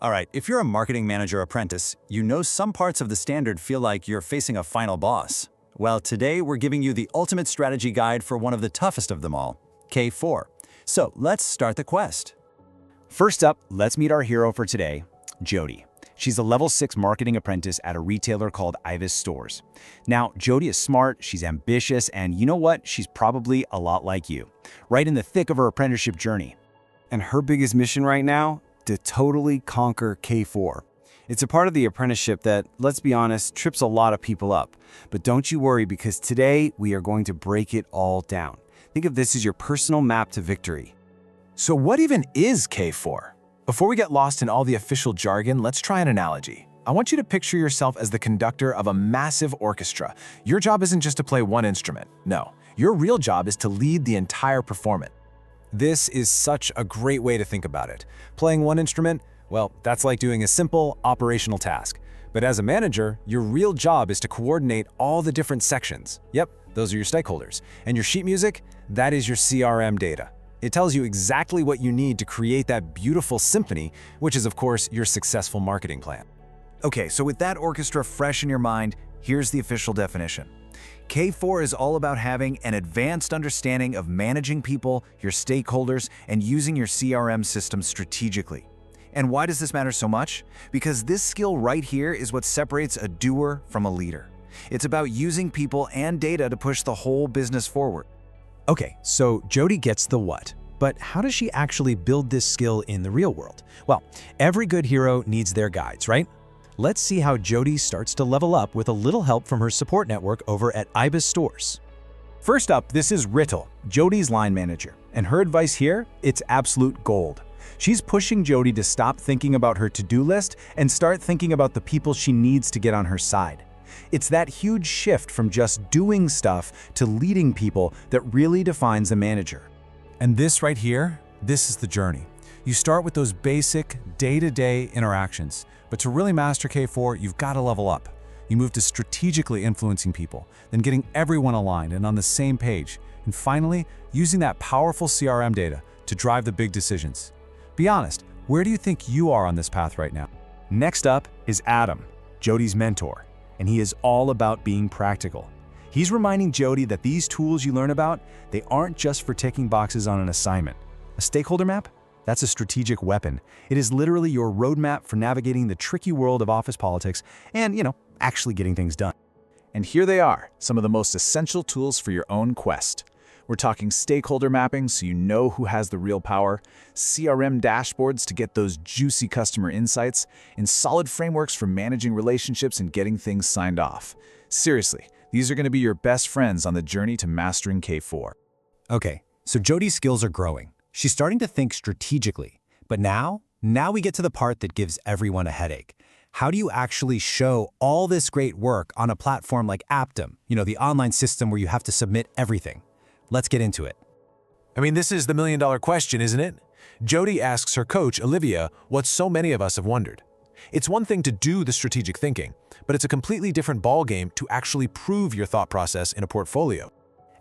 All right, if you're a marketing manager apprentice, you know some parts of the standard feel like you're facing a final boss. Well, today we're giving you the ultimate strategy guide for one of the toughest of them all, K4. So let's start the quest. First up, let's meet our hero for today, Jody. She's a level 6 marketing apprentice at a retailer called Ibis Stores. Now, Jody is smart, she's ambitious, and you know what? She's probably a lot like you, right in the thick of her apprenticeship journey. And her biggest mission right now? To totally conquer K4. It's a part of the apprenticeship that, let's be honest, trips a lot of people up. But don't you worry, because today we are going to break it all down. Think of this as your personal map to victory. So what even is K4? Before we get lost in all the official jargon, let's try an analogy. I want you to picture yourself as the conductor of a massive orchestra. Your job isn't just to play one instrument. No, your real job is to lead the entire performance. This is such a great way to think about it. Playing one instrument, well, that's like doing a simple operational task. But as a manager, your real job is to coordinate all the different sections. Yep, those are your stakeholders. And your sheet music, that is your CRM data. It tells you exactly what you need to create that beautiful symphony, which is, of course, your successful marketing plan. Okay, so with that orchestra fresh in your mind, here's the official definition. K4 is all about having an advanced understanding of managing people, your stakeholders, and using your CRM system strategically. And why does this matter so much? Because this skill right here is what separates a doer from a leader. It's about using people and data to push the whole business forward. Okay, so Jody gets the what, but how does she actually build this skill in the real world? Well, every good hero needs their guides, right? Let's see how Jody starts to level up with a little help from her support network over at Ibis Stores. First up, this is Rital, Jody's line manager, and her advice here, it's absolute gold. She's pushing Jody to stop thinking about her to-do list and start thinking about the people she needs to get on her side. It's that huge shift from just doing stuff to leading people that really defines a manager. And this right here, this is the journey. You start with those basic day-to-day interactions, but to really master K4, you've got to level up. You move to strategically influencing people, then getting everyone aligned and on the same page, and finally, using that powerful CRM data to drive the big decisions. Be honest, where do you think you are on this path right now? Next up is Adam, Jody's mentor, and he is all about being practical. He's reminding Jody that these tools you learn about, they aren't just for ticking boxes on an assignment. A stakeholder map? That's a strategic weapon. It is literally your roadmap for navigating the tricky world of office politics and, actually getting things done. And here they are, some of the most essential tools for your own quest. We're talking stakeholder mapping so you know who has the real power, CRM dashboards to get those juicy customer insights, and solid frameworks for managing relationships and getting things signed off. Seriously, these are going to be your best friends on the journey to mastering K4. Okay, so Jody's skills are growing. She's starting to think strategically. But now we get to the part that gives everyone a headache. How do you actually show all this great work on a platform like Aptum, the online system where you have to submit everything? Let's get into it. I mean, this is the million-dollar question, isn't it? Jody asks her coach, Olivia, what so many of us have wondered. It's one thing to do the strategic thinking, but it's a completely different ballgame to actually prove your thought process in a portfolio.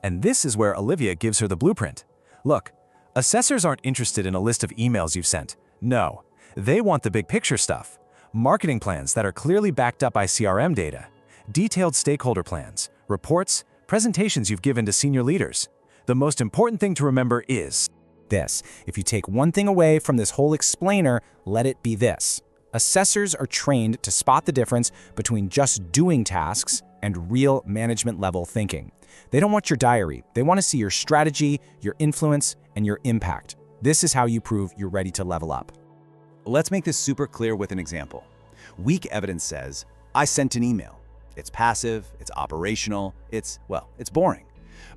And this is where Olivia gives her the blueprint. Look, assessors aren't interested in a list of emails you've sent. No, they want the big picture stuff. Marketing plans that are clearly backed up by CRM data, detailed stakeholder plans, reports, presentations you've given to senior leaders. The most important thing to remember is this. If you take one thing away from this whole explainer, let it be this. Assessors are trained to spot the difference between just doing tasks and real management-level thinking. They don't want your diary. They want to see your strategy, your influence, and your impact. This is how you prove you're ready to level up. Let's make this super clear with an example. Weak evidence says, I sent an email. It's passive, it's operational, it's boring.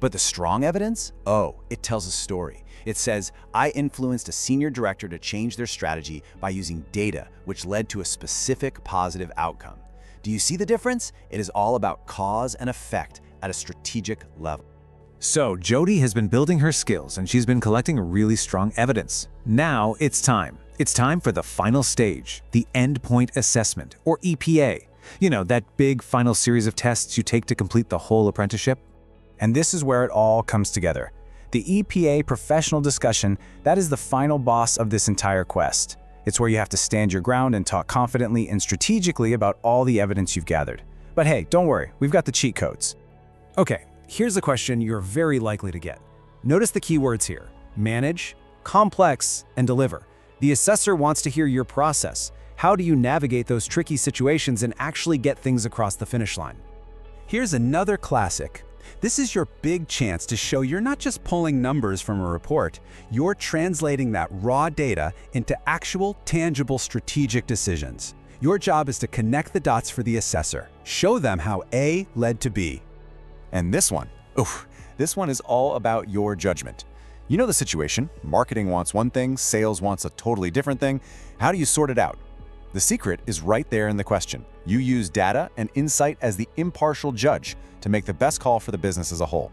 But the strong evidence? Oh, it tells a story. It says, I influenced a senior director to change their strategy by using data, which led to a specific positive outcome. Do you see the difference? It is all about cause and effect at a strategic level. So Jody has been building her skills and she's been collecting really strong evidence. Now it's time. It's time for the final stage, the endpoint assessment, or EPA. That big final series of tests you take to complete the whole apprenticeship. And this is where it all comes together. The EPA professional discussion, that is the final boss of this entire quest. It's where you have to stand your ground and talk confidently and strategically about all the evidence you've gathered. But hey, don't worry, we've got the cheat codes. Okay, here's a question you're very likely to get. Notice the keywords here: manage, complex, and deliver. The assessor wants to hear your process. How do you navigate those tricky situations and actually get things across the finish line? Here's another classic. This is your big chance to show you're not just pulling numbers from a report, you're translating that raw data into actual, tangible strategic decisions. Your job is to connect the dots for the assessor. Show them how A led to B. And this one is all about your judgment. You know the situation. Marketing wants one thing, sales wants a totally different thing. How do you sort it out? The secret is right there in the question. You use data and insight as the impartial judge to make the best call for the business as a whole.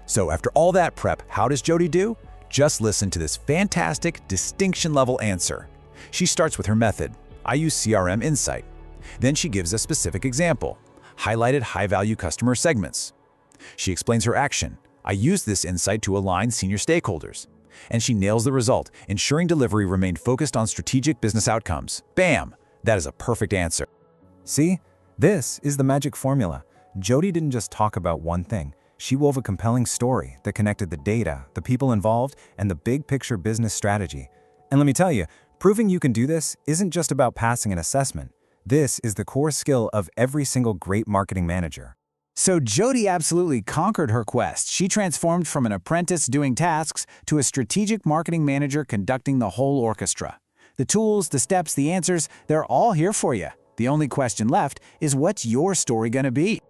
So after all that prep, how does Jody do? Just listen to this fantastic distinction-level answer. She starts with her method. I use CRM Insight. Then she gives a specific example. Highlighted high-value customer segments. She explains her action. I use this insight to align senior stakeholders. And she nails the result, ensuring delivery remained focused on strategic business outcomes. Bam! That is a perfect answer. See? This is the magic formula. Jody didn't just talk about one thing. She wove a compelling story that connected the data, the people involved, and the big picture business strategy. And let me tell you, proving you can do this isn't just about passing an assessment. This is the core skill of every single great marketing manager. So Jody absolutely conquered her quest. She transformed from an apprentice doing tasks to a strategic marketing manager conducting the whole orchestra. The tools, the steps, the answers, they're all here for you. The only question left is, what's your story gonna be?